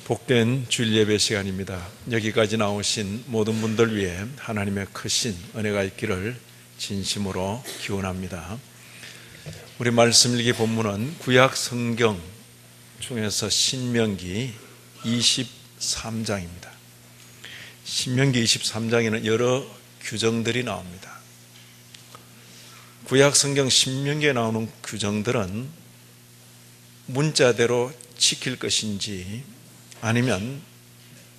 복된 주일 예배 시간입니다. 여기까지 나오신 모든 분들 위해 하나님의 크신 은혜가 있기를 진심으로 기원합니다. 우리 말씀 읽기 본문은 구약 성경 중에서 신명기 23장입니다. 신명기 23장에는 여러 규정들이 나옵니다. 구약 성경 신명기에 나오는 규정들은 문자대로 지킬 것인지 아니면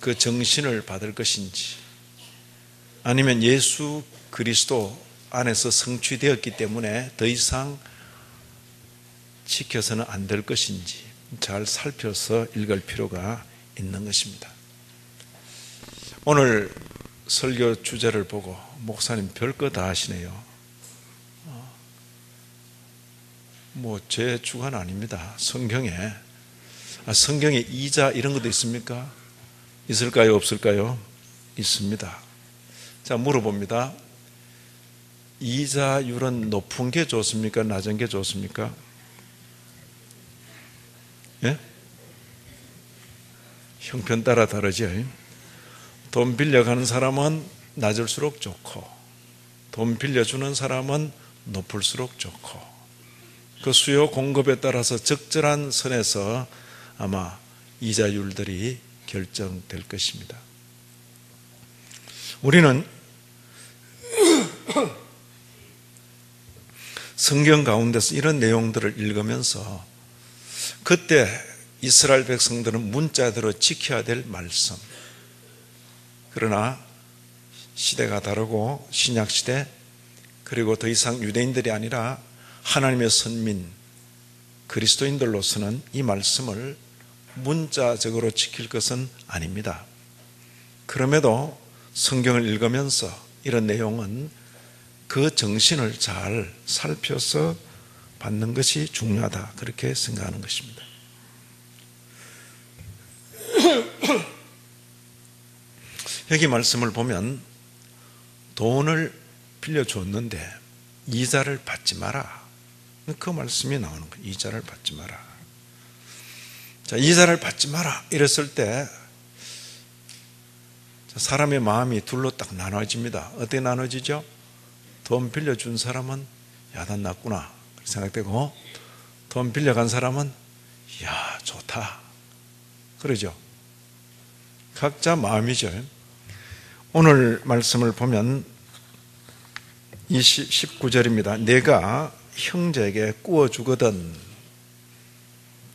그 정신을 받을 것인지 아니면 예수 그리스도 안에서 성취되었기 때문에 더 이상 지켜서는 안 될 것인지 잘 살펴서 읽을 필요가 있는 것입니다. 오늘 설교 주제를 보고 목사님 별거 다 하시네요. 제 주관 아닙니다. 성경에 이자 이런 것도 있습니까? 있을까요? 없을까요? 있습니다. 자, 물어봅니다. 이자율은 높은 게 좋습니까? 낮은 게 좋습니까? 예? 형편 따라 다르죠. 돈 빌려가는 사람은 낮을수록 좋고 돈 빌려주는 사람은 높을수록 좋고 그 수요 공급에 따라서 적절한 선에서 아마 이자율들이 결정될 것입니다. 우리는 성경 가운데서 이런 내용들을 읽으면서 그때 이스라엘 백성들은 문자대로 지켜야 될 말씀, 그러나 시대가 다르고 신약시대 그리고 더 이상 유대인들이 아니라 하나님의 선민 그리스도인들로서는 이 말씀을 문자적으로 지킬 것은 아닙니다. 그럼에도 성경을 읽으면서 이런 내용은 그 정신을 잘 살펴서 받는 것이 중요하다, 그렇게 생각하는 것입니다. 여기 말씀을 보면 돈을 빌려줬는데 이자를 받지 마라, 그 말씀이 나오는 거예요. 이자를 받지 마라. 자, 이자를 받지 마라 이랬을 때 사람의 마음이 둘로 딱 나눠집니다. 어떻게 나눠지죠? 돈 빌려준 사람은 난 낫구나 생각되고, 돈 빌려간 사람은 좋다 그러죠. 각자 마음이죠. 오늘 말씀을 보면 19절입니다. 내가 형제에게 꾸어주거든.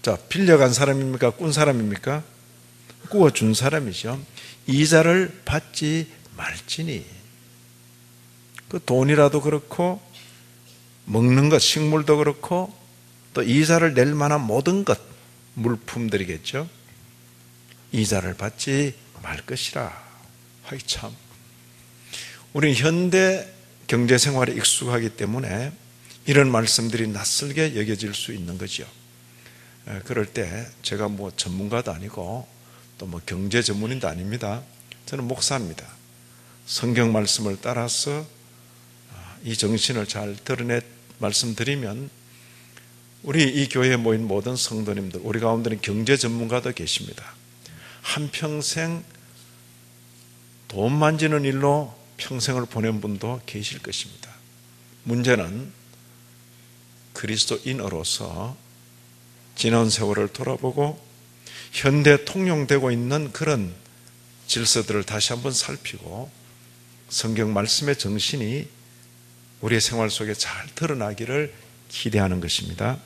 자, 빌려간 사람입니까? 꾼 사람입니까? 꾸어준 사람이죠. 이자를 받지 말지니. 그 돈이라도 그렇고 먹는 것, 식물도 그렇고 또 이자를 낼 만한 모든 것, 물품들이겠죠. 이자를 받지 말 것이라. 참, 우리는 현대 경제생활에 익숙하기 때문에 이런 말씀들이 낯설게 여겨질 수 있는 거죠. 그럴 때 제가 전문가도 아니고 또 경제 전문인도 아닙니다. 저는 목사입니다. 성경 말씀을 따라서 이 정신을 잘 드러내 말씀드리면 우리 이 교회에 모인 모든 성도님들, 우리 가운데는 경제 전문가도 계십니다. 한평생 돈 만지는 일로 평생을 보낸 분도 계실 것입니다. 문제는 그리스도인으로서 지난 세월을 돌아보고 현대 통용되고 있는 그런 질서들을 다시 한번 살피고 성경 말씀의 정신이 우리의 생활 속에 잘 드러나기를 기대하는 것입니다.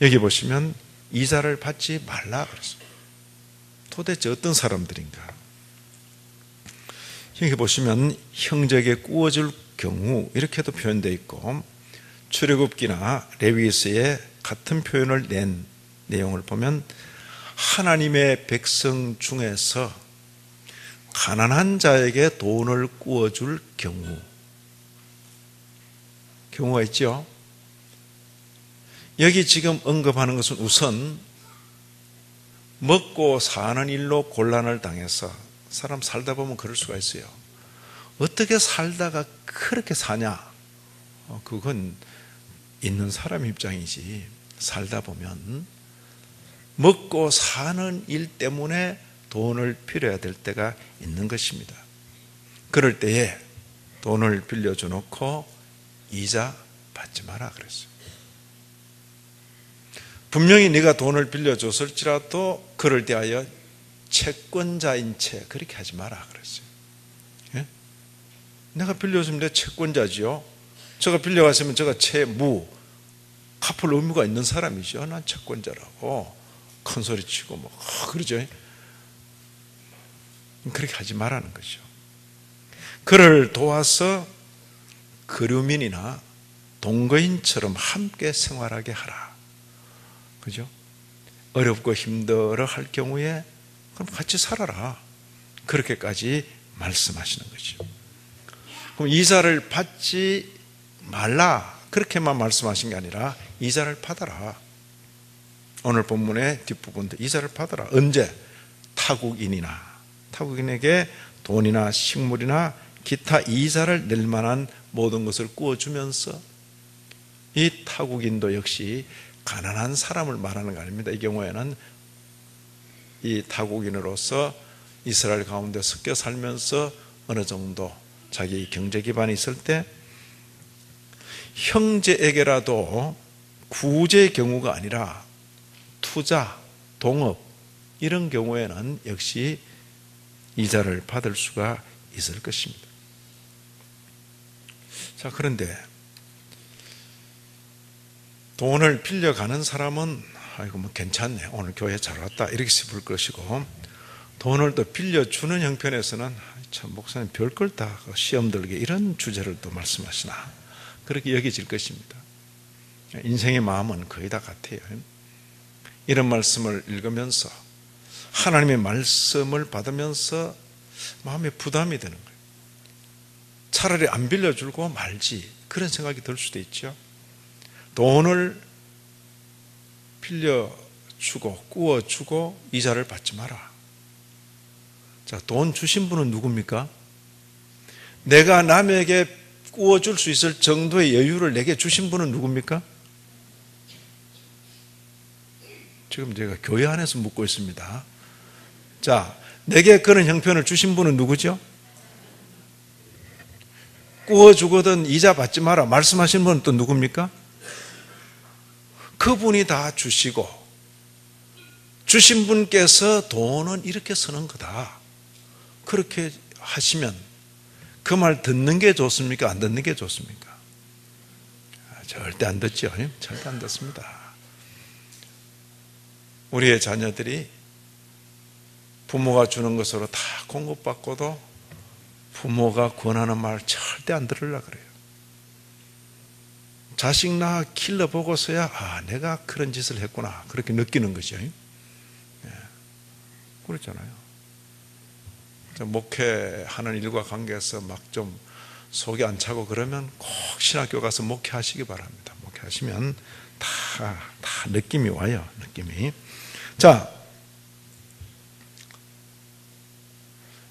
여기 보시면 이자를 받지 말라 그랬습니다. 도대체 어떤 사람들인가? 여기 보시면 형제에게 꾸어줄 경우 이렇게도 표현되어 있고, 출애굽기나 레위기서에 같은 표현을 낸 내용을 보면 하나님의 백성 중에서 가난한 자에게 돈을 꾸어줄 경우가 있죠. 여기 지금 언급하는 것은 우선 먹고 사는 일로 곤란을 당해서, 사람 살다 보면 그럴 수가 있어요. 어떻게 살다가 그렇게 사냐? 그건 있는 사람 입장이지, 살다 보면 먹고 사는 일 때문에 돈을 빌려야 될 때가 있는 것입니다. 그럴 때에 돈을 빌려줘 놓고 이자 받지 마라 그랬어요. 분명히 네가 돈을 빌려줬을지라도 그럴 때하여 채권자인 채 그렇게 하지 마라 그랬어요. 예? 내가 빌려주면 내 채권자지요. 제가 빌려갔으면 제가 채무 갚을 의무가 있는 사람이죠. 난 채권자라고 큰 소리 치고 뭐 그러죠. 그렇게 하지 말라는 거죠. 그를 도와서 거류민이나 동거인처럼 함께 생활하게 하라. 그죠? 어렵고 힘들어 할 경우에 그럼 같이 살아라. 그렇게까지 말씀하시는 거죠. 그럼 이자를 받지 말라. 그렇게만 말씀하신 게 아니라 이자를 받아라. 오늘 본문의 뒷부분도 이자를 받아라. 언제? 타국인에게 돈이나 식물이나 기타 이자를 낼 만한 모든 것을 구워주면서, 이 타국인도 역시 가난한 사람을 말하는 거 아닙니다. 이 경우에는 이 타국인으로서 이스라엘 가운데 섞여 살면서 어느 정도 자기 경제 기반이 있을 때 형제에게라도 구제의 경우가 아니라 투자, 동업 이런 경우에는 역시 이자를 받을 수가 있을 것입니다. 자, 그런데 돈을 빌려가는 사람은 아이고 뭐 괜찮네, 오늘 교회 잘 왔다 이렇게 싶을 것이고, 돈을 또 빌려주는 형편에서는 참 목사님 별걸 다 시험 들게 이런 주제를 또 말씀하시나 그렇게 여겨질 것입니다. 인생의 마음은 거의 다 같아요. 이런 말씀을 읽으면서 하나님의 말씀을 받으면서 마음에 부담이 되는 거예요. 차라리 안 빌려주고 말지 그런 생각이 들 수도 있죠. 돈을 빌려주고 꾸어주고 이자를 받지 마라. 자, 돈 주신 분은 누굽니까? 내가 남에게 꾸어줄 수 있을 정도의 여유를 내게 주신 분은 누굽니까? 지금 제가 교회 안에서 묻고 있습니다. 자, 내게 그런 형편을 주신 분은 누구죠? 꾸어주거든 이자 받지 마라 말씀하신 분은 또 누굽니까? 그분이 다 주시고 주신 분께서 돈은 이렇게 쓰는 거다. 그렇게 하시면 그 말 듣는 게 좋습니까? 안 듣는 게 좋습니까? 절대 안 듣죠. 절대 안 듣습니다. 우리의 자녀들이 부모가 주는 것으로 다 공급받고도 부모가 권하는 말 절대 안 들으려고 그래요. 자식 낳아 길러보고서야 아, 내가 그런 짓을 했구나 그렇게 느끼는 거죠. 그렇잖아요. 목회하는 일과 관계해서 막 좀 속이 안 차고 그러면 꼭 신학교 가서 목회하시기 바랍니다. 목회하시면 다 느낌이 와요. 느낌이. 자,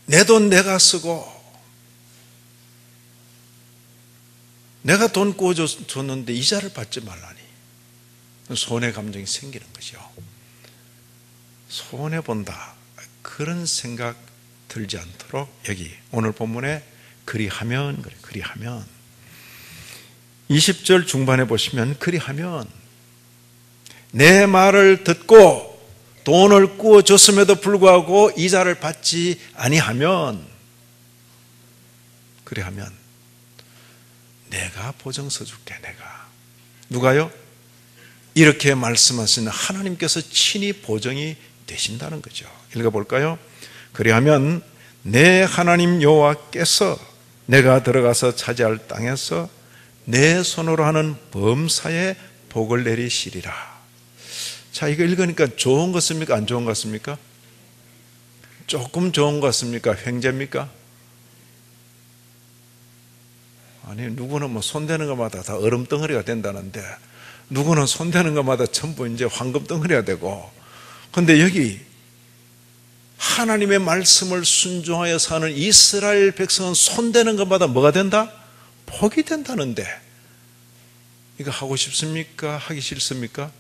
내 돈 내가 쓰고 내가 돈 구워줬는데 이자를 받지 말라니 손해 감정이 생기는 거죠. 손해본다 그런 생각 들지 않도록 여기 오늘 본문에 그리하면 그래. 그리하면 20절 중반에 보시면 그리하면 내 말을 듣고 돈을 구워줬음에도 불구하고 이자를 받지 아니하면 그리하면 내가 보증 서줄게. 내가 누가요? 이렇게 말씀하시는 하나님께서 친히 보증이 되신다는 거죠. 읽어볼까요? 그리하면 내 하나님 여호와께서 내가 들어가서 차지할 땅에서 내 손으로 하는 범사에 복을 내리시리라. 자, 이거 읽으니까 좋은 것 같습니까? 안 좋은 것 같습니까? 조금 좋은 것 같습니까? 횡재입니까? 아니, 누구는 뭐 손대는 것마다 다 얼음덩어리가 된다는데 누구는 손대는 것마다 전부 이제 황금덩어리가 되고, 근데 여기 하나님의 말씀을 순종하여 사는 이스라엘 백성은 손대는 것마다 뭐가 된다? 복이 된다는데, 이거 하고 싶습니까? 하기 싫습니까?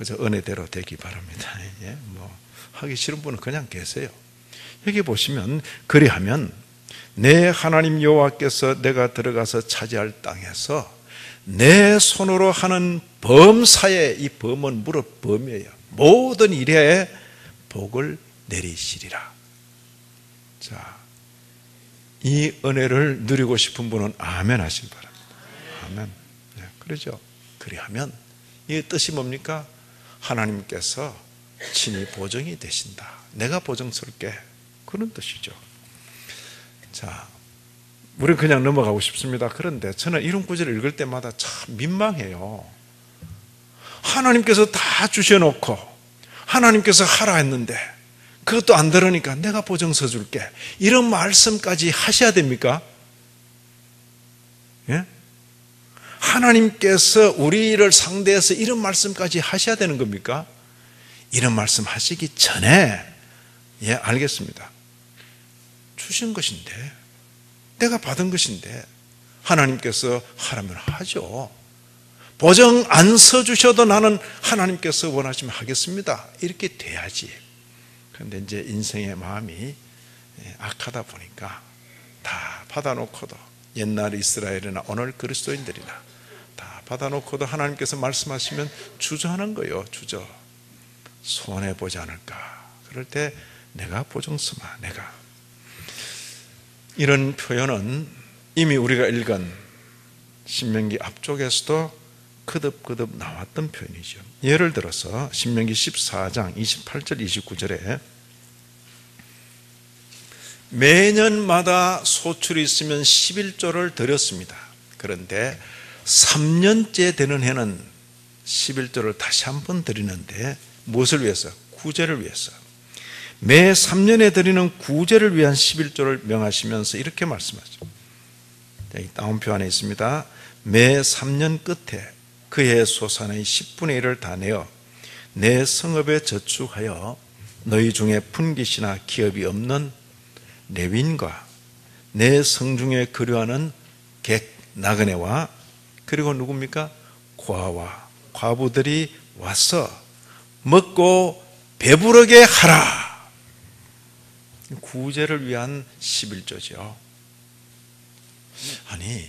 그저 은혜대로 되기 바랍니다. 예, 뭐 하기 싫은 분은 그냥 계세요. 여기 보시면 그리하면 내 하나님 여호와께서 내가 들어가서 차지할 땅에서 내 손으로 하는 범사에, 이 범은 무릇 범이에요. 모든 일에 복을 내리시리라. 자, 이 은혜를 누리고 싶은 분은 아멘 하시기 바랍니다. 아멘. 네, 그러죠. 그리하면 이 뜻이 뭡니까? 하나님께서 친히 보증이 되신다. 내가 보증스럽게, 그런 뜻이죠. 자, 우리는 그냥 넘어가고 싶습니다. 그런데 저는 이런 구절을 읽을 때마다 참 민망해요. 하나님께서 다 주셔놓고 하나님께서 하라 했는데 그것도 안 들으니까 내가 보증 서줄게, 이런 말씀까지 하셔야 됩니까? 예? 하나님께서 우리를 상대해서 이런 말씀까지 하셔야 되는 겁니까? 이런 말씀 하시기 전에, 예, 알겠습니다. 주신 것인데, 내가 받은 것인데 하나님께서 하라면 하죠. 보증 안 서주셔도 나는 하나님께서 원하시면 하겠습니다, 이렇게 돼야지. 그런데 이제 인생의 마음이 악하다 보니까 다 받아놓고도, 옛날 이스라엘이나 오늘 그리스도인들이나 다 받아놓고도 하나님께서 말씀하시면 주저하는 거예요. 주저. 손해보지 않을까. 그럴 때 내가 보증 서마, 내가. 이런 표현은 이미 우리가 읽은 신명기 앞쪽에서도 거듭거듭 나왔던 표현이죠. 예를 들어서 신명기 14장 28절 29절에 매년마다 소출이 있으면 11조를 드렸습니다. 그런데 3년째 되는 해는 11조를 다시 한번 드리는데 무엇을 위해서? 구제를 위해서. 매 3년에 드리는 구제를 위한 11조를 명하시면서 이렇게 말씀하죠. 여기 다운표 안에 있습니다. 매 3년 끝에 그의 소산의 10분의 1을 다 내어 내 성읍에 저축하여 너희 중에 분깃이나 기업이 없는 레윈과 내 성중에 거류하는 객 나그네와, 그리고 누굽니까? 고아와 과부들이 와서 먹고 배부르게 하라. 구제를 위한 11조죠. 아니,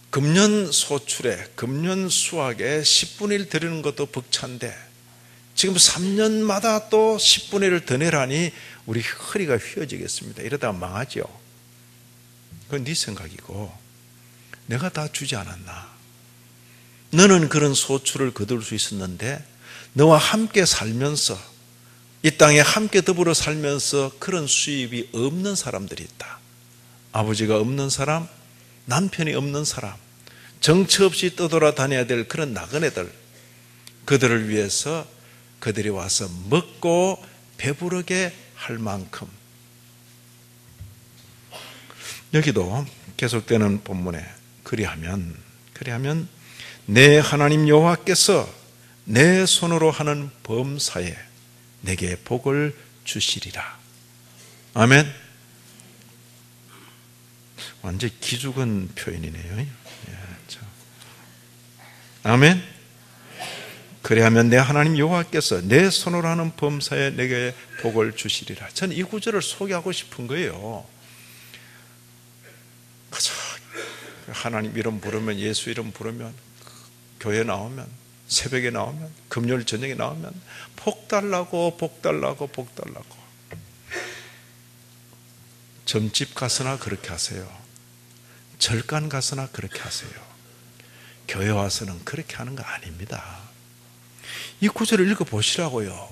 금년 소출에, 금년 수확에 10분의 1 드리는 것도 벅찬데 지금 3년마다 또 10분의 1을 더 내라니 우리 허리가 휘어지겠습니다. 이러다가 망하죠. 그건 네 생각이고, 내가 다 주지 않았나? 너는 그런 소출을 거둘 수 있었는데 너와 함께 살면서, 이 땅에 함께 더불어 살면서 그런 수입이 없는 사람들이 있다. 아버지가 없는 사람, 남편이 없는 사람, 정처 없이 떠돌아다녀야 될 그런 나그네들, 그들을 위해서 그들이 와서 먹고 배부르게 할 만큼. 여기도 계속되는 본문에 그리하면 내 하나님 여호와께서 내 손으로 하는 범사에 내게 복을 주시리라. 아멘. 완전 기죽은 표현이네요. 아멘. 그래야면 내 하나님 여호와께서 내 손으로 하는 범사에 내게 복을 주시리라. 저는 이 구절을 소개하고 싶은 거예요. 그저 하나님 이름 부르면, 예수 이름 부르면, 교회 나오면, 새벽에 나오면, 금요일 저녁에 나오면 복 달라고, 복 달라고, 복 달라고. 점집 가서나 그렇게 하세요. 절간 가서나 그렇게 하세요. 교회 와서는 그렇게 하는 거 아닙니다. 이 구절을 읽어보시라고요.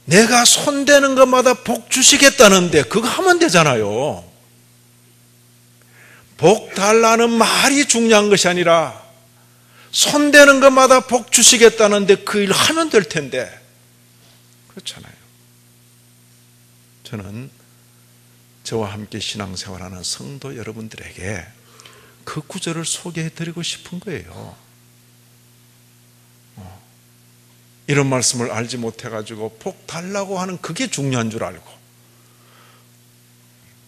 내가 손대는 것마다 복 주시겠다는데 그거 하면 되잖아요. 복 달라는 말이 중요한 것이 아니라 손대는 것마다 복 주시겠다는데 그 일 하면 될 텐데. 그렇잖아요. 저는 저와 함께 신앙생활하는 성도 여러분들에게 그 구절을 소개해드리고 싶은 거예요. 이런 말씀을 알지 못해가지고 복 달라고 하는 그게 중요한 줄 알고,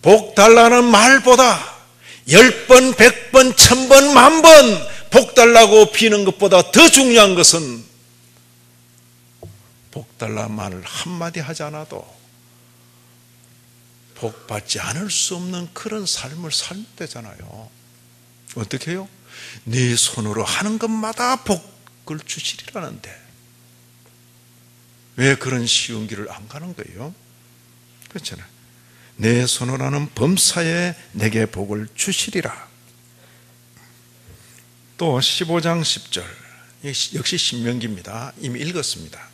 복 달라는 말보다 10번, 100번, 1000번, 10,000번 복 달라고 비는 것보다 더 중요한 것은 복 달라 말을 한마디 하지 않아도 복 받지 않을 수 없는 그런 삶을 살면 되잖아요. 어떻게 해요? 네 손으로 하는 것마다 복을 주시리라는데 왜 그런 쉬운 길을 안 가는 거예요? 그렇잖아요. 내 손으로 하는 범사에 내게 복을 주시리라. 또 15장 10절 역시 신명기입니다. 이미 읽었습니다.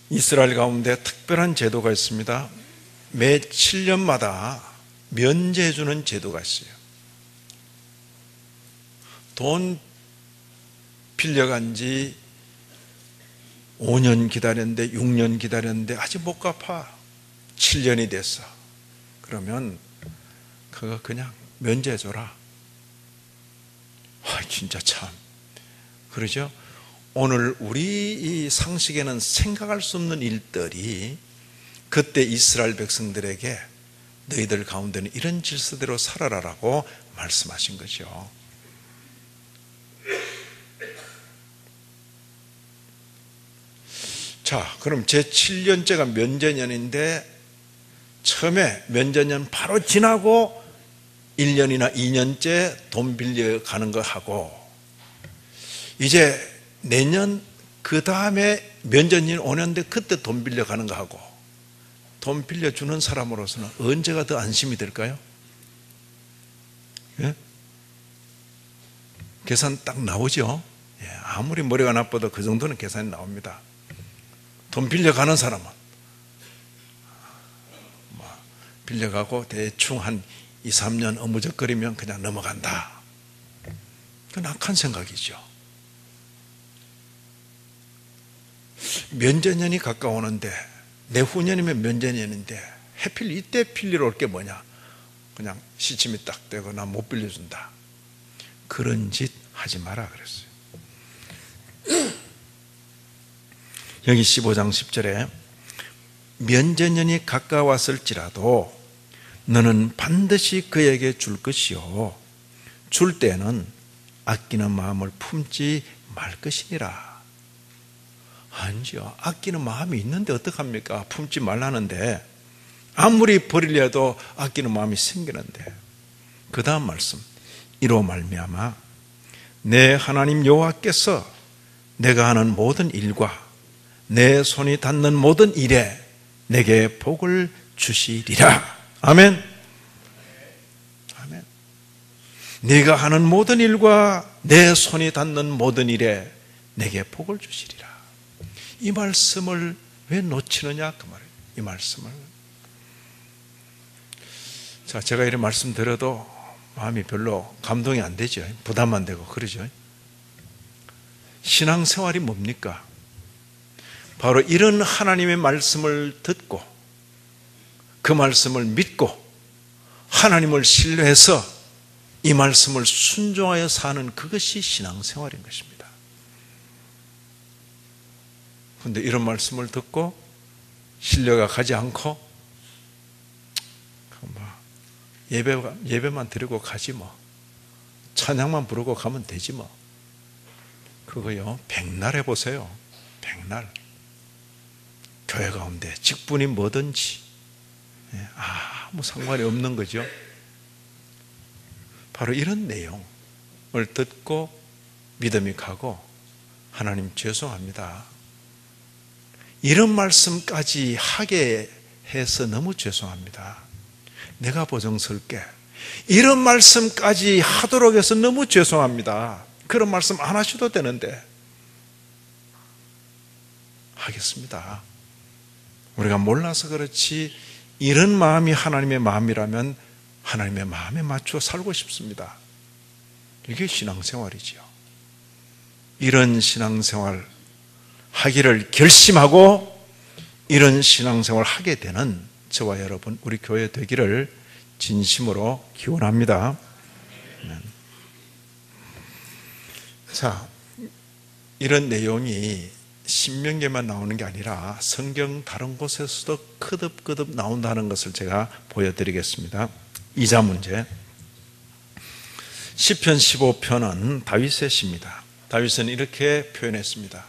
이스라엘 가운데 특별한 제도가 있습니다. 매 7년마다 면제해 주는 제도가 있어요. 돈 빌려간 지 5년 기다렸는데 6년 기다렸는데 아직 못 갚아. 7년이 됐어. 그러면 그거 그냥 면제해 줘라. 진짜 참 그러죠? 오늘 우리 이 상식에는 생각할 수 없는 일들이 그때 이스라엘 백성들에게 너희들 가운데는 이런 질서대로 살아라라고 말씀하신 거죠. 자, 그럼 제 7년째가 면제년인데 처음에 면제년 바로 지나고 1년이나 2년째 돈 빌려 가는 거 하고 이제 내년 그 다음에 면제년이 오는데 그때 돈 빌려 가는 거 하고 돈 빌려주는 사람으로서는 언제가 더 안심이 될까요? 예? 계산 딱 나오죠? 예, 아무리 머리가 나빠도 그 정도는 계산이 나옵니다. 돈 빌려가는 사람은 빌려가고 대충 한 2, 3년 어무적거리면 그냥 넘어간다. 그건 악한 생각이죠. 면제년이 가까우는데 내후년이면 면제년인데 해필 이때 빌리러 올 게 뭐냐? 그냥 시침이 딱 되고 나 못 빌려준다. 그런 짓 하지 마라 그랬어요. 여기 15장 10절에 면제년이 가까웠을지라도 너는 반드시 그에게 줄 것이요 줄 때는 아끼는 마음을 품지 말 것이니라. 아니죠. 아끼는 마음이 있는데 어떡합니까? 품지 말라는데 아무리 버리려 해도 아끼는 마음이 생기는데 그 다음 말씀 이로 말미암아 내 하나님 여호와께서 내가 하는 모든 일과 내 손이 닿는 모든 일에 내게 복을 주시리라. 아멘. 아멘. 네가 하는 모든 일과 내 손이 닿는 모든 일에 내게 복을 주시리라. 이 말씀을 왜 놓치느냐 그 말이에요. 이 말씀을. 자, 제가 이런 말씀 드려도 마음이 별로 감동이 안 되죠. 부담 안 되고 그러죠. 신앙생활이 뭡니까? 바로 이런 하나님의 말씀을 듣고 그 말씀을 믿고 하나님을 신뢰해서 이 말씀을 순종하여 사는 그것이 신앙생활인 것입니다. 그런데 이런 말씀을 듣고 신뢰가 가지 않고 예배만 드리고 가지 뭐 찬양만 부르고 가면 되지 뭐 그거요 백날 해보세요. 백날 교회 가운데 직분이 뭐든지 아무 상관이 없는 거죠. 바로 이런 내용을 듣고 믿음이 가고 하나님 죄송합니다. 이런 말씀까지 하게 해서 너무 죄송합니다. 내가 보정설게 이런 말씀까지 하도록 해서 너무 죄송합니다. 그런 말씀 안 하셔도 되는데 하겠습니다. 우리가 몰라서 그렇지 이런 마음이 하나님의 마음이라면 하나님의 마음에 맞춰 살고 싶습니다. 이게 신앙생활이지요. 이런 신앙생활 하기를 결심하고 이런 신앙생활 하게 되는 저와 여러분 우리 교회 되기를 진심으로 기원합니다. 자, 이런 내용이 신명기에만 나오는 게 아니라 성경 다른 곳에서도 거듭거듭 나온다는 것을 제가 보여드리겠습니다. 이자 문제 시편 15편은 다윗의 시입니다. 다윗은 이렇게 표현했습니다.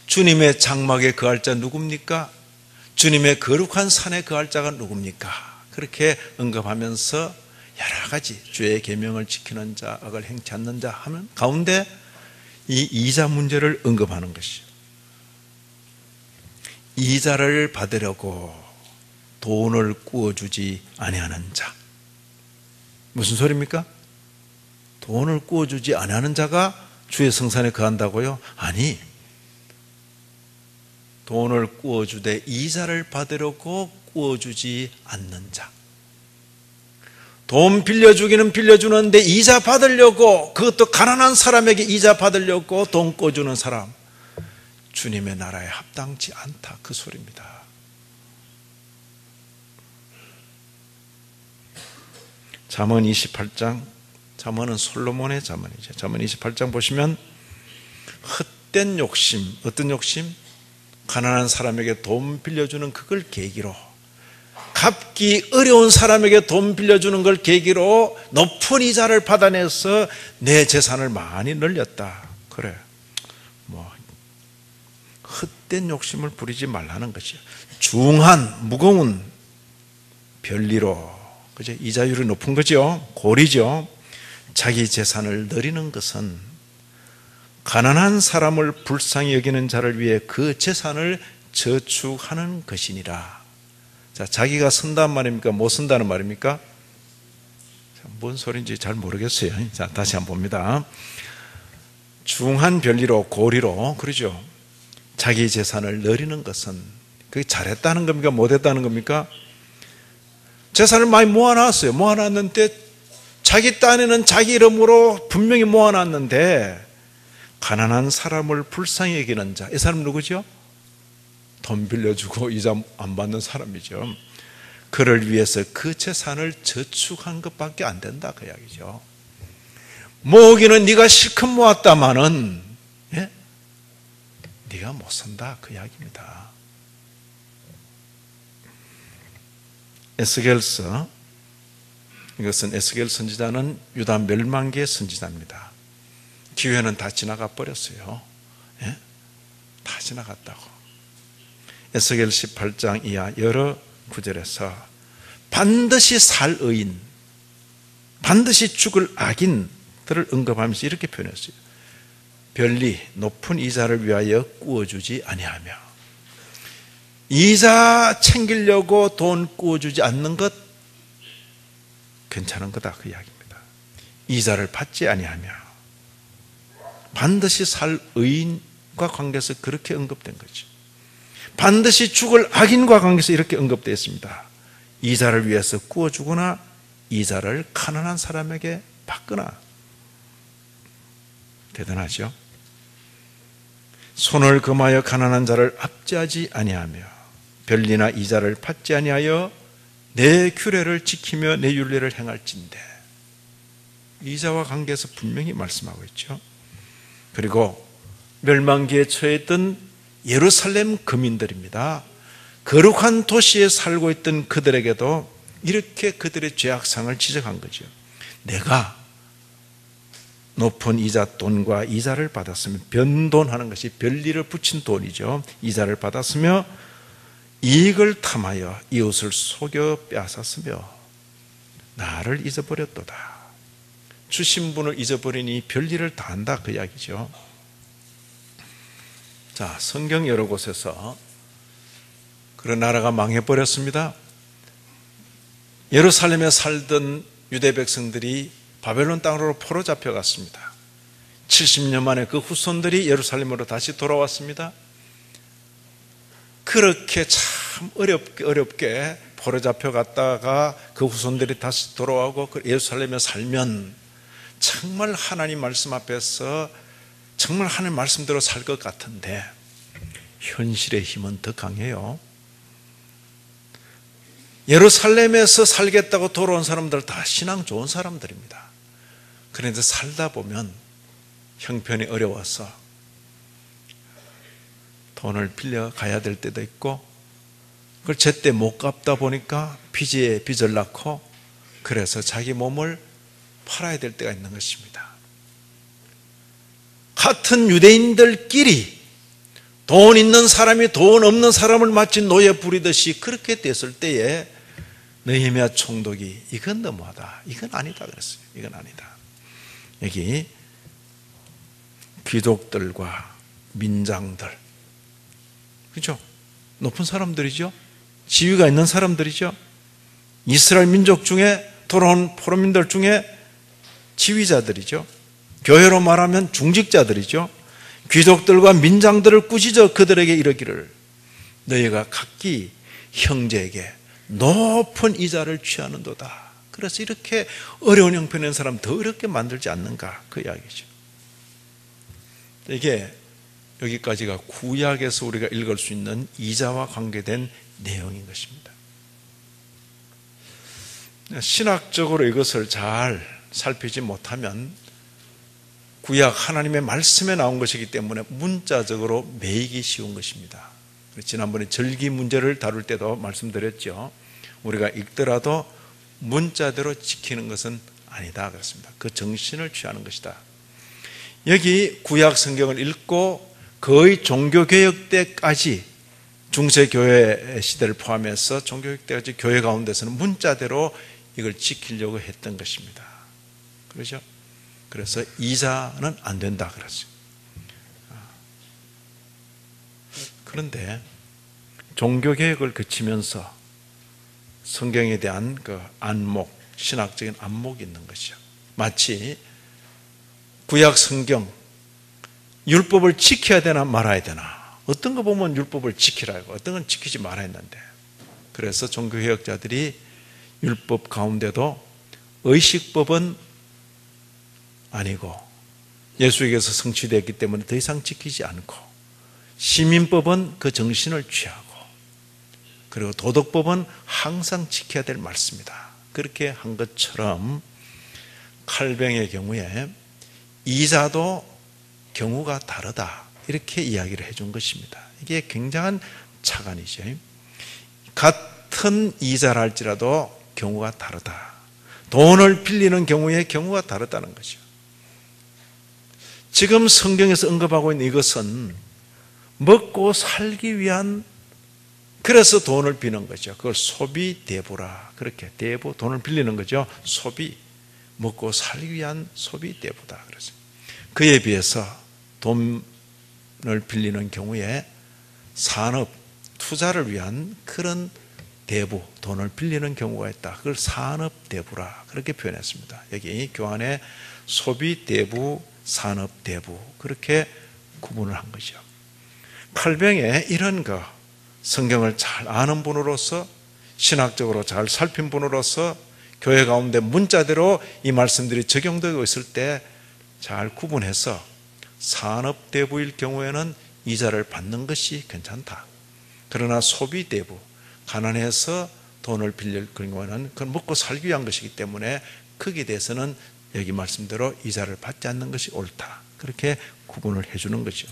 주님의 장막에 거할 자 누굽니까? 주님의 거룩한 산에 거할 자가 누굽니까? 그렇게 언급하면서 여러 가지 주의 계명을 지키는 자, 악을 행치 않는 자 하면 가운데 이 이자 문제를 언급하는 것이죠. 이자를 받으려고 돈을 구워주지 아니하는 자. 무슨 소리입니까? 돈을 구워주지 아니하는 자가 주의 성산에 거한다고요? 아니, 돈을 구워주되 이자를 받으려고 구워주지 않는 자. 돈 빌려주기는 빌려주는데 이자 받으려고, 그것도 가난한 사람에게 이자 받으려고 돈 구워주는 사람, 주님의 나라에 합당치 않다, 그 소리입니다. 잠언 28장, 잠언은 솔로몬의 잠언이죠. 잠언 28장 보시면 헛된 욕심, 어떤 욕심? 가난한 사람에게 돈 빌려주는 그걸 계기로, 갚기 어려운 사람에게 돈 빌려주는 걸 계기로 높은 이자를 받아내서 내 재산을 많이 늘렸다. 그래, 헛된 욕심을 부리지 말라는 것이요. 중한, 무거운 별리로, 그죠? 이자율이 높은 거죠. 고리죠. 자기 재산을 늘리는 것은 가난한 사람을 불쌍히 여기는 자를 위해 그 재산을 저축하는 것이니라. 자, 자기가 쓴다는 말입니까? 못 쓴다는 말입니까? 뭔 소리인지 잘 모르겠어요. 자, 다시 한번 봅니다. 중한 별리로, 고리로, 그러죠. 자기 재산을 늘리는 것은 그게 잘했다는 겁니까? 못했다는 겁니까? 재산을 많이 모아놨어요. 모아놨는데 자기 딴에는 자기 이름으로 분명히 모아놨는데 가난한 사람을 불쌍히 여기는 자, 이 사람 누구죠? 돈 빌려주고 이자 안 받는 사람이죠. 그를 위해서 그 재산을 저축한 것밖에 안 된다, 그 이야기죠. 모으기는 네가 실컷 모았다마는 네가 못 산다, 그 이야기입니다. 에스겔서, 이것은 에스겔 선지자는 유다 멸망기의 선지자입니다. 기회는 다 지나가 버렸어요. 다 지나갔다고. 에스겔 18장 이하 여러 구절에서 반드시 살 의인, 반드시 죽을 악인들을 언급하면서 이렇게 표현했어요. 별리 높은 이자를 위하여 구워주지 아니하며, 이자 챙기려고 돈 구워주지 않는 것 괜찮은 거다, 그 이야기입니다. 이자를 받지 아니하며 반드시 살 의인과 관계해서 그렇게 언급된 거죠. 반드시 죽을 악인과 관계해서 이렇게 언급되어 있습니다. 이자를 위해서 구워주거나 이자를 가난한 사람에게 받거나. 대단하죠? 손을 금하여 가난한 자를 압제하지 아니하며 별리나 이자를 받지 아니하여 내 규례를 지키며 내 율례를 행할진대. 이자와 관계해서 분명히 말씀하고 있죠. 그리고 멸망기에 처했던 예루살렘 거민들입니다. 거룩한 도시에 살고 있던 그들에게도 이렇게 그들의 죄악상을 지적한 거죠. 내가 높은 이자 돈과 이자를 받았으며, 변돈하는 것이 별리를 붙인 돈이죠. 이자를 받았으며 이익을 탐하여 이웃을 속여 빼앗았으며 나를 잊어버렸도다. 주신 분을 잊어버리니 별일을 다 한다, 그 이야기죠. 자, 성경 여러 곳에서 그런 나라가 망해버렸습니다. 예루살렘에 살던 유대 백성들이 바벨론 땅으로 포로 잡혀갔습니다. 70년 만에 그 후손들이 예루살렘으로 다시 돌아왔습니다. 그렇게 참 어렵게 포로 잡혀갔다가 그 후손들이 다시 돌아오고 예루살렘에 살면 정말 하나님 말씀 앞에서 정말 하나님 말씀대로 살 것 같은데 현실의 힘은 더 강해요. 예루살렘에서 살겠다고 돌아온 사람들 다 신앙 좋은 사람들입니다. 그런데 살다 보면 형편이 어려워서 돈을 빌려 가야 될 때도 있고, 그걸 제때 못 갚다 보니까 빚에 빚을 낳고, 그래서 자기 몸을 팔아야 될 때가 있는 것입니다. 같은 유대인들끼리 돈 있는 사람이 돈 없는 사람을 마치 노예 부리듯이 그렇게 됐을 때에 느헤미야 총독이 이건 너무하다, 이건 아니다 그랬어요. 이건 아니다. 여기 귀족들과 민장들, 그렇죠? 높은 사람들이죠. 지위가 있는 사람들이죠. 이스라엘 민족 중에 돌아온 포로민들 중에 지휘자들이죠. 교회로 말하면 중직자들이죠. 귀족들과 민장들을 꾸짖어 그들에게 이르기를 너희가 각기 형제에게 높은 이자를 취하는도다. 그래서 이렇게 어려운 형편의 사람 더 어렵게 만들지 않는가, 그 이야기죠. 이게 여기까지가 구약에서 우리가 읽을 수 있는 이자와 관계된 내용인 것입니다. 신학적으로 이것을 잘 살피지 못하면 구약 하나님의 말씀에 나온 것이기 때문에 문자적으로 매이기 쉬운 것입니다. 지난번에 절기 문제를 다룰 때도 말씀드렸죠. 우리가 읽더라도 문자대로 지키는 것은 아니다 그랬습니다. 그 정신을 취하는 것이다. 여기 구약 성경을 읽고 거의 종교개혁 때까지 중세교회 시대를 포함해서 종교개혁 때까지 교회 가운데서는 문자대로 이걸 지키려고 했던 것입니다. 그렇죠? 그래서 이자는 안 된다 그랬어요. 그런데 종교개혁을 거치면서 성경에 대한 그 안목, 신학적인 안목이 있는 것이죠. 마치 구약 성경 율법을 지켜야 되나 말아야 되나, 어떤 거 보면 율법을 지키라고, 어떤 건 지키지 말아야 했는데, 그래서 종교개혁자들이 율법 가운데도 의식법은 아니고 예수에게서 성취되었기 때문에 더 이상 지키지 않고, 시민법은 그 정신을 취하고, 그리고 도덕법은 항상 지켜야 될 말씀이다. 그렇게 한 것처럼 칼뱅의 경우에 이자도 경우가 다르다, 이렇게 이야기를 해준 것입니다. 이게 굉장한 착안이죠. 같은 이자라 할지라도 경우가 다르다. 돈을 빌리는 경우에 경우가 다르다는 거죠. 지금 성경에서 언급하고 있는 이것은 먹고 살기 위한, 그래서 돈을 비는 거죠. 그걸 소비 대부라, 그렇게 대부, 돈을 빌리는 거죠. 소비, 먹고 살기 위한 소비 대부다. 그래서 그에 비해서 돈을 빌리는 경우에 산업, 투자를 위한 그런 대부, 돈을 빌리는 경우가 있다. 그걸 산업 대부라, 그렇게 표현했습니다. 여기 교환에 소비 대부, 산업 대부, 그렇게 구분을 한 거죠. 칼뱅에 이런 거, 성경을 잘 아는 분으로서, 신학적으로 잘 살핀 분으로서 교회 가운데 문자대로 이 말씀들이 적용되고 있을 때 잘 구분해서 산업대부일 경우에는 이자를 받는 것이 괜찮다. 그러나 소비대부, 가난해서 돈을 빌릴 경우에는 그건 먹고 살기 위한 것이기 때문에 거기에 대해서는 여기 말씀대로 이자를 받지 않는 것이 옳다. 그렇게 구분을 해주는 거죠.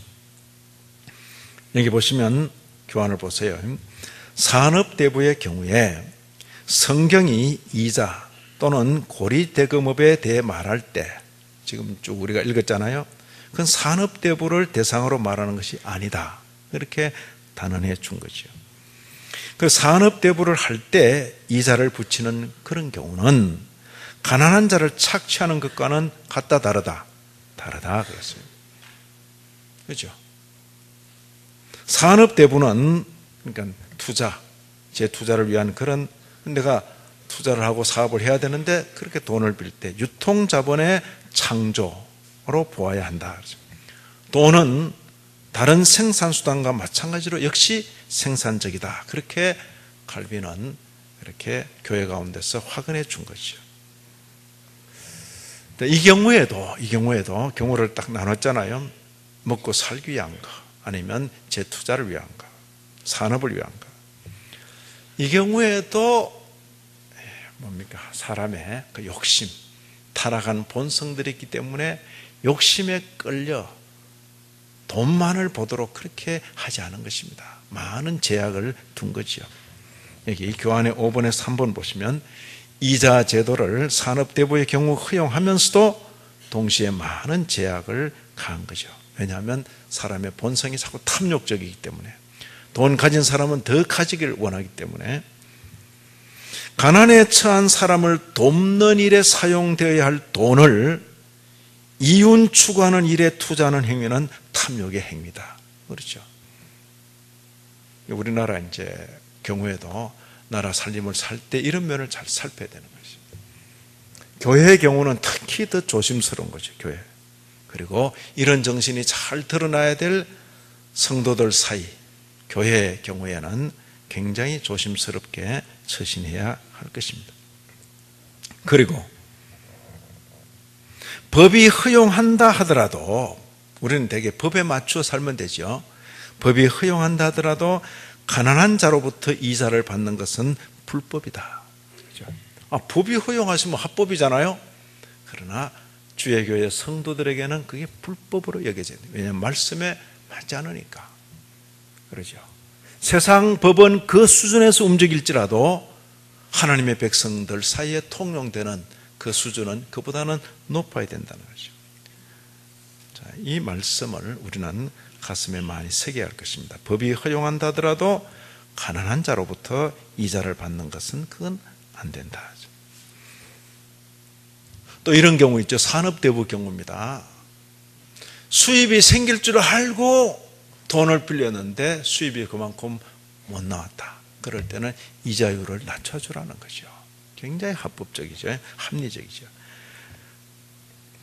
여기 보시면 교환을 보세요. 산업대부의 경우에 성경이 이자 또는 고리대금업에 대해 말할 때, 지금 쭉 우리가 읽었잖아요. 그건 산업대부를 대상으로 말하는 것이 아니다. 이렇게 단언해 준 거죠. 그 산업대부를 할 때 이자를 붙이는 그런 경우는 가난한 자를 착취하는 것과는 같다 다르다 그랬어요. 그렇죠? 산업대부는 그러니까 투자, 제 투자를 위한 그런, 내가 투자를 하고 사업을 해야 되는데 그렇게 돈을 빌 때 유통자본의 창조로 보아야 한다. 돈은 다른 생산수단과 마찬가지로 역시 생산적이다. 그렇게 칼빈은 이렇게 교회 가운데서 확언해 준 거죠. 이 경우에도 경우를 딱 나눴잖아요. 먹고 살기 위한 거, 아니면 재투자를 위한 거, 산업을 위한 거. 이 경우에도 뭡니까? 사람의 그 욕심, 타락한 본성들이 있기 때문에 욕심에 끌려 돈만을 보도록 그렇게 하지 않은 것입니다. 많은 제약을 둔 거죠. 여기 교환의 5번에 3번 보시면 이자 제도를 산업대부의 경우 허용하면서도 동시에 많은 제약을 가한 거죠. 왜냐하면 사람의 본성이 자꾸 탐욕적이기 때문에, 돈 가진 사람은 더 가지기를 원하기 때문에, 가난에 처한 사람을 돕는 일에 사용되어야 할 돈을 이윤 추구하는 일에 투자하는 행위는 탐욕의 행위다. 그렇죠. 우리나라 이제 경우에도 나라 살림을 살 때 이런 면을 잘 살펴야 되는 것이죠. 교회의 경우는 특히 더 조심스러운 거죠. 교회. 그리고 이런 정신이 잘 드러나야 될 성도들 사이, 교회의 경우에는 굉장히 조심스럽게 처신해야 할 것입니다. 그리고 법이 허용한다 하더라도, 우리는 대개 법에 맞추어 살면 되죠. 법이 허용한다 하더라도 가난한 자로부터 이자를 받는 것은 불법이다. 그렇죠? 법이 허용하시면 합법이잖아요. 그러나 주의 교회 성도들에게는 그게 불법으로 여겨져요. 왜냐하면 말씀에 맞지 않으니까. 그러죠. 세상 법은 그 수준에서 움직일지라도 하나님의 백성들 사이에 통용되는 그 수준은 그보다는 높아야 된다는 거죠. 자, 이 말씀을 우리는 가슴에 많이 새겨야 할 것입니다. 법이 허용한다 하더라도 가난한 자로부터 이자를 받는 것은 그건 안 된다. 또 이런 경우 있죠. 산업대부 경우입니다. 수입이 생길 줄 알고 돈을 빌렸는데 수입이 그만큼 못 나왔다. 그럴 때는 이자율을 낮춰주라는 거죠. 굉장히 합법적이죠. 합리적이죠.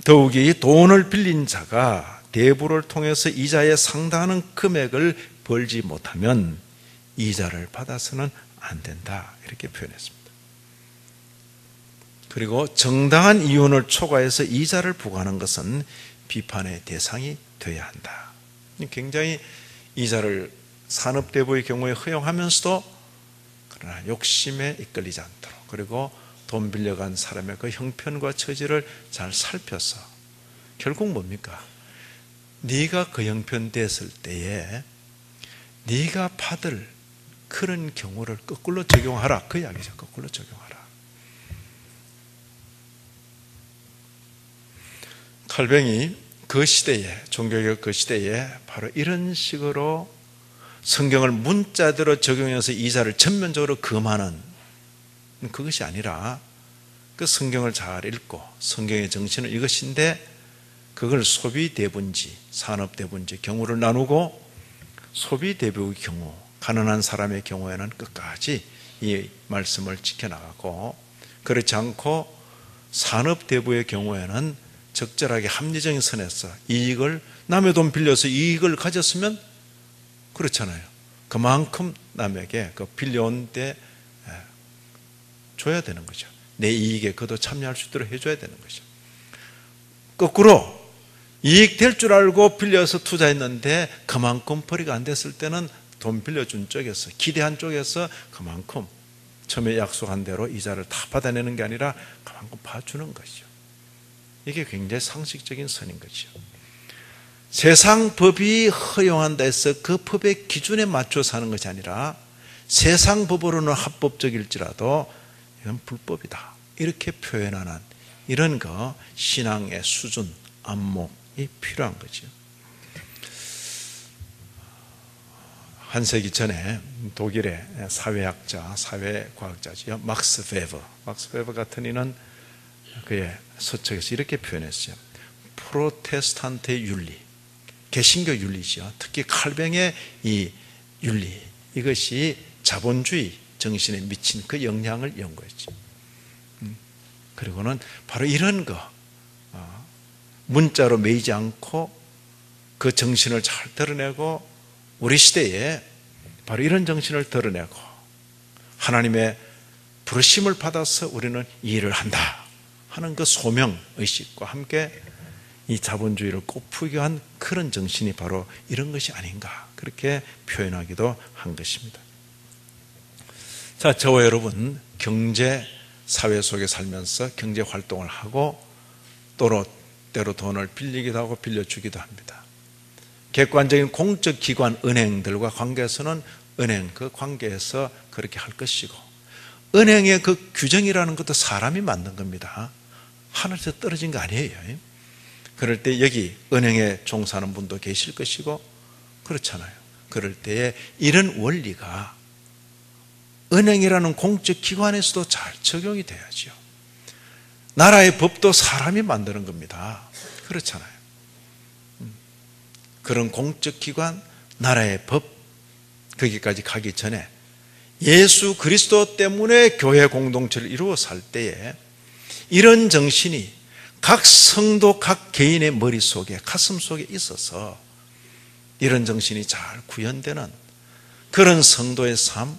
더욱이 돈을 빌린 자가 대부를 통해서 이자에 상당한 금액을 벌지 못하면 이자를 받아서는 안 된다. 이렇게 표현했습니다. 그리고 정당한 이윤을 초과해서 이자를 부과하는 것은 비판의 대상이 되어야 한다. 굉장히 이자를 산업대부의 경우에 허용하면서도 그러나 욕심에 이끌리지 않도록, 그리고 돈 빌려간 사람의 그 형편과 처지를 잘 살펴서, 결국 뭡니까? 네가 그 형편 됐을 때에 네가 받을 그런 경우를 거꾸로 적용하라. 그 이야기죠. 거꾸로 적용하라. 칼뱅이 그 시대에, 종교개혁 그 시대에 바로 이런 식으로 성경을 문자대로 적용해서 이자를 전면적으로 금하는, 그것이 아니라 그 성경을 잘 읽고 성경의 정신은 이것인데 그걸 소비대분지, 산업대분지 경우를 나누고, 소비대부의 경우, 가난한 사람의 경우에는 끝까지 이 말씀을 지켜나가고, 그렇지 않고 산업대부의 경우에는 적절하게 합리적인 선에서 이익을, 남의 돈 빌려서 이익을 가졌으면 그렇잖아요. 그만큼 남에게 그 빌려온 때 줘야 되는 거죠. 내 이익에 그도 참여할 수 있도록 해줘야 되는 거죠. 거꾸로 이익 될 줄 알고 빌려서 투자했는데 그만큼 벌이가 안 됐을 때는 돈 빌려준 쪽에서, 기대한 쪽에서 그만큼 처음에 약속한 대로 이자를 다 받아내는 게 아니라 그만큼 봐주는 것이죠. 이게 굉장히 상식적인 선인 거죠. 세상 법이 허용한다 해서 그 법의 기준에 맞춰 사는 것이 아니라 세상 법으로는 합법적일지라도 이건 불법이다. 이렇게 표현하는 이런 거 신앙의 수준, 안목이 필요한 거죠. 한 세기 전에 독일의 사회학자, 사회과학자지요. 막스 베버 같은 이는 그의 서책에서 이렇게 표현했어요. 프로테스탄트의 윤리, 개신교 윤리죠. 특히 칼뱅의 이 윤리, 이것이 자본주의 정신에 미친 그 영향을 연구했죠. 그리고는 바로 이런 거, 문자로 매이지 않고 그 정신을 잘 드러내고, 우리 시대에 바로 이런 정신을 드러내고 하나님의 부르심을 받아서 우리는 이 일을 한다 하는 그 소명의식과 함께 이 자본주의를 꽃피우게 한 그런 정신이 바로 이런 것이 아닌가, 그렇게 표현하기도 한 것입니다. 자, 저와 여러분 경제 사회 속에 살면서 경제 활동을 하고 때로 돈을 빌리기도 하고 빌려주기도 합니다. 객관적인 공적 기관 은행들과 관계에서는 은행 그 관계에서 그렇게 할 것이고, 은행의 그 규정이라는 것도 사람이 만든 겁니다. 하늘에서 떨어진 거 아니에요. 그럴 때 여기 은행에 종사하는 분도 계실 것이고 그렇잖아요. 그럴 때에 이런 원리가 은행이라는 공적 기관에서도 잘 적용이 돼야죠. 나라의 법도 사람이 만드는 겁니다. 그렇잖아요. 그런 공적 기관, 나라의 법, 거기까지 가기 전에 예수 그리스도 때문에 교회 공동체를 이루어 살 때에 이런 정신이 각 성도, 각 개인의 머릿속에, 가슴 속에 있어서 이런 정신이 잘 구현되는 그런 성도의 삶,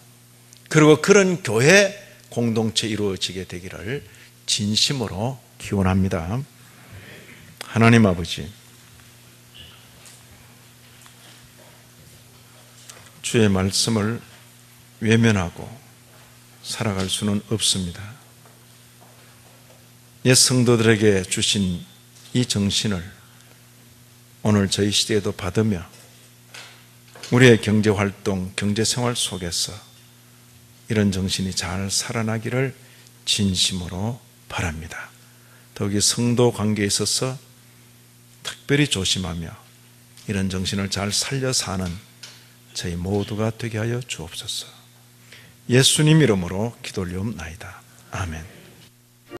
그리고 그런 교회 공동체 이루어지게 되기를 진심으로 기원합니다. 하나님 아버지, 주의 말씀을 외면하고 살아갈 수는 없습니다. 옛 성도들에게 주신 이 정신을 오늘 저희 시대에도 받으며 우리의 경제활동, 경제생활 속에서 이런 정신이 잘 살아나기를 진심으로 바랍니다. 더욱이 성도 관계에 있어서 특별히 조심하며 이런 정신을 잘 살려 사는 저희 모두가 되게 하여 주옵소서. 예수님 이름으로 기도 올리옵나이다. 아멘.